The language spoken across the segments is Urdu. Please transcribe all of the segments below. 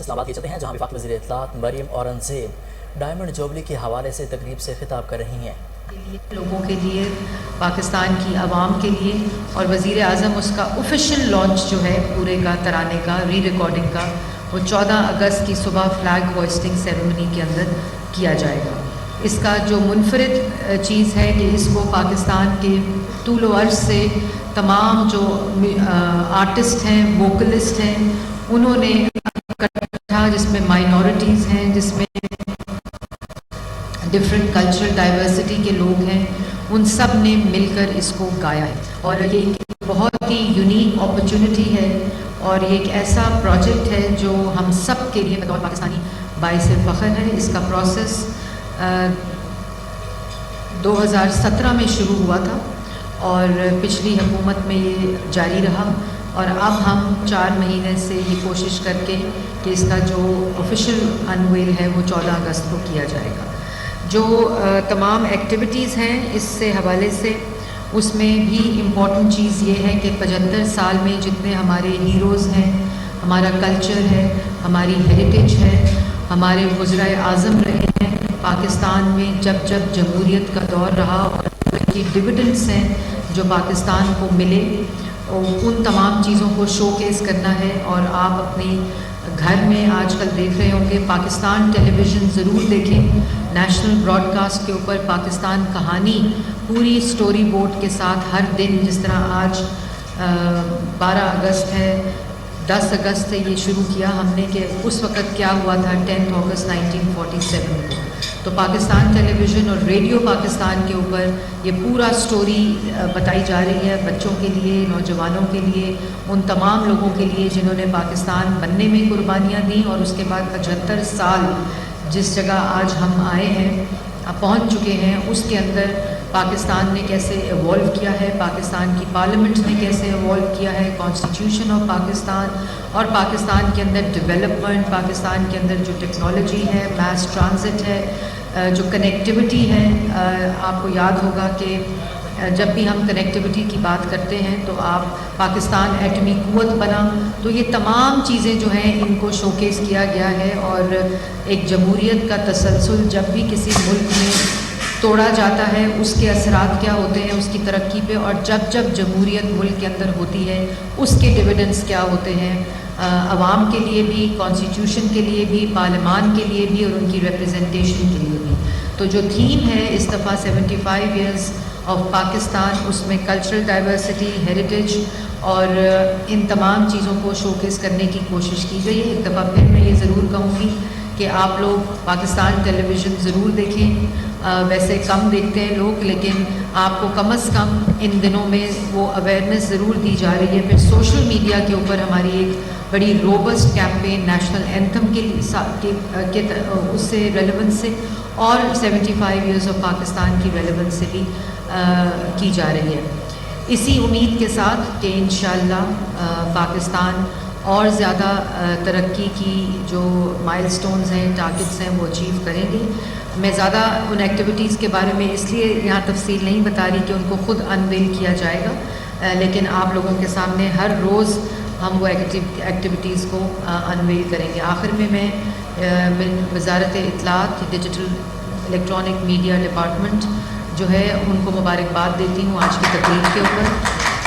اسلام آباد کی چلتے ہیں جہاں وفاقی وزیر اطلاعات مریم اورنگزیب ڈائمنڈ جوبلی کے حوالے سے تقریب سے خطاب کر رہی ہیں۔ لوگوں کے لیے، پاکستان کی عوام کے لیے، اور وزیر اعظم اس کا آفیشیل لانچ جو ہے پورے کا ترانے کا ری ریکارڈنگ کا وہ 14 اگست کی صبح فلیگ ہوسٹنگ سیریمنی کے اندر کیا جائے گا۔ اس کا جو منفرد چیز ہے کہ اس کو پاکستان کے طول و عرض سے تمام جو آرٹسٹ ہیں، ووکلسٹ ہیں، انہوں نے اکٹھا، جس میں مائنورٹیز ہیں، جس میں ڈفرینٹ کلچرل ڈائیورسٹی کے لوگ ہیں، ان سب نے مل کر اس کو گایا ہے۔ اور یہ ایک بہت ہی یونیک اپرچونٹی ہے اور یہ ایک ایسا پروجیکٹ ہے جو ہم سب کے لیے بطور پاکستانی باعث فخر ہے۔ اس کا پروسیس 2017 میں شروع ہوا تھا اور پچھلی حکومت میں یہ جاری رہا، اور اب ہم 4 مہینے سے یہ کوشش کر کے کہ اس کا جو آفیشیل انویل ہے وہ 14 اگست کو کیا جائے گا۔ جو تمام ایکٹیویٹیز ہیں اس سے حوالے سے، اس میں بھی امپورٹنٹ چیز یہ ہے کہ 75 سال میں جتنے ہمارے ہیروز ہیں، ہمارا کلچر ہے، ہماری ہیریٹیج ہے، ہمارے وزرائے اعظم رہے ہیں پاکستان میں، جب جب جمہوریت کا دور رہا، اور کی ڈویڈنڈس ہیں جو پاکستان کو ملے، ان تمام چیزوں کو شو کیس کرنا ہے۔ اور آپ اپنی گھر میں آج کل دیکھ رہے ہوں گے، پاکستان ٹیلی ویژن ضرور دیکھیں، نیشنل براڈ کاسٹ کے اوپر پاکستان کہانی پوری سٹوری بورڈ کے ساتھ ہر دن، جس طرح آج 12 اگست ہے، 10 اگست سے یہ شروع کیا ہم نے کہ اس وقت کیا ہوا تھا 10 اگست 1947 کو، تو پاکستان ٹیلی ویژن اور ریڈیو پاکستان کے اوپر یہ پورا سٹوری بتائی جا رہی ہے، بچوں کے لیے، نوجوانوں کے لیے، ان تمام لوگوں کے لیے جنہوں نے پاکستان بننے میں قربانیاں دیں، اور اس کے بعد 75 سال جس جگہ آج ہم آئے ہیں، پہنچ چکے ہیں، اس کے اندر پاکستان نے کیسے ایوالو کیا ہے، پاکستان کی پارلیمنٹ نے کیسے ایوالو کیا ہے، کانسٹیٹیوشن آف پاکستان، اور پاکستان کے اندر ڈیولپمنٹ، پاکستان کے اندر جو ٹیکنالوجی ہے، میس ٹرانزٹ ہے، جو کنیکٹیوٹی ہے۔ آپ کو یاد ہوگا کہ جب بھی ہم کنیکٹیوٹی کی بات کرتے ہیں تو آپ پاکستان ایٹمی قوت بنا، تو یہ تمام چیزیں جو ہیں ان کو شوکیس کیا گیا ہے۔ اور ایک جمہوریت کا تسلسل جب بھی کسی ملک میں توڑا جاتا ہے، اس کے اثرات کیا ہوتے ہیں اس کی ترقی پہ، اور جب جب جمہوریت ملک کے اندر ہوتی ہے اس کے ڈویڈنڈس کیا ہوتے ہیں، عوام کے لیے بھی، کانسٹیٹیوشن کے لیے بھی، پارلیمان کے لیے بھی، اور ان کی ریپرزنٹیشن کے لیے بھی۔ تو جو تھیم ہے اس دفعہ 75 ایئرز آف پاکستان، اس میں کلچرل ڈائیورسٹی، ہیریٹیج اور ان تمام چیزوں کو شوکیس کرنے کی کوشش کی گئی ہے۔ ایک دفعہ پھر میں یہ ضرور کہوں گی کہ آپ لوگ پاکستان ٹیلی ویژن ضرور دیکھیں، ویسے کم دیکھتے ہیں لوگ، لیکن آپ کو کم از کم ان دنوں میں وہ اویئرنیس ضرور دی جا رہی ہے۔ پھر سوشل میڈیا کے اوپر ہماری ایک بڑی روبسٹ کیمپین نیشنل اینتھم کے اس سے ریلیونس سے، اور 75 ایئرز آف پاکستان کی ریلیونس سے بھی کی جا رہی ہے، اسی امید کے ساتھ کہ انشاءاللہ پاکستان اور زیادہ ترقی کی جو مائل سٹونز ہیں، ٹارگٹس ہیں، وہ اچیو کریں گے۔ میں زیادہ ان ایکٹیویٹیز کے بارے میں اس لیے یہاں تفصیل نہیں بتا رہی کہ ان کو خود انویل کیا جائے گا، لیکن آپ لوگوں کے سامنے ہر روز ہم وہ ایکٹیویٹیز کو انویل کریں گے۔ آخر میں میں وزارت اطلاعات، ڈیجیٹل الیکٹرانک میڈیا ڈپارٹمنٹ جو ہے ان کو مبارکباد دیتی ہوں آج کی تقریب کے اوپر،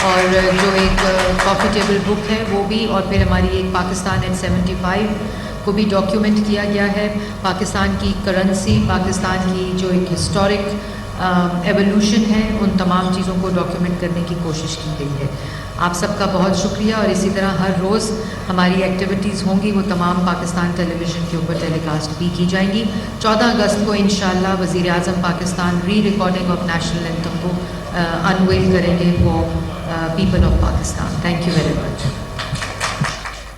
اور جو ایک کافی ٹیبل بک ہے وہ بھی، اور پھر ہماری ایک پاکستان ایٹ 75 کو بھی ڈاکیومنٹ کیا گیا ہے، پاکستان کی کرنسی، پاکستان کی جو ایک ہسٹورک ایولیوشن ہے، ان تمام چیزوں کو ڈاکیومنٹ کرنے کی کوشش کی گئی ہے۔ آپ سب کا بہت شکریہ، اور اسی طرح ہر روز ہماری ایکٹیویٹیز ہوں گی، وہ تمام پاکستان ٹیلی ویژن کے اوپر ٹیلی کاسٹ بھی کی جائیں گی۔ 14 اگست کو انشاءاللہ وزیر اعظم پاکستان ری ریکارڈنگ آف نیشنل اینتھم کو انویل کریں گے وہ people of Pakistan. Thank you very much.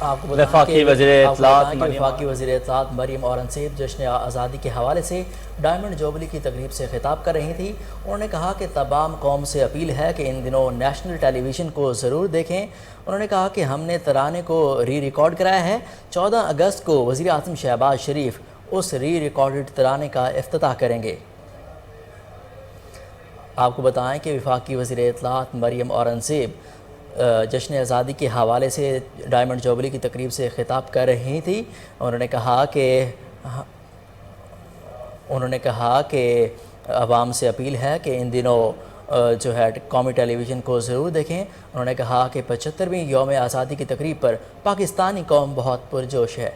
آپ کو وفاقی وزیر اطلاعات مریم اورنگزیب جشن آزادی کے حوالے سے ڈائمنڈ جوبلی کی تقریب سے خطاب کر رہی تھی۔ انہوں نے کہا کہ تمام قوم سے اپیل ہے کہ ان دنوں نیشنل ٹیلی ویژن کو ضرور دیکھیں۔ انہوں نے کہا کہ ہم نے ترانے کو ری ریکارڈ کرایا ہے، 14 اگست کو وزیر اعظم شہباز شریف اس ری ریکارڈڈ ترانے کا افتتاح کریں گے۔ آپ کو بتائیں کہ وفاقی وزیر اطلاعات مریم اورنگزیب جشن آزادی کے حوالے سے ڈائمنڈ جوبلی کی تقریب سے خطاب کر رہی تھی. انہوں نے کہا کہ عوام سے اپیل ہے کہ ان دنوں جو ہے قومی ٹیلی ویژن کو ضرور دیکھیں. انہوں نے کہا کہ 75ویں یوم آزادی کی تقریب پر پاکستانی قوم بہت پرجوش ہے.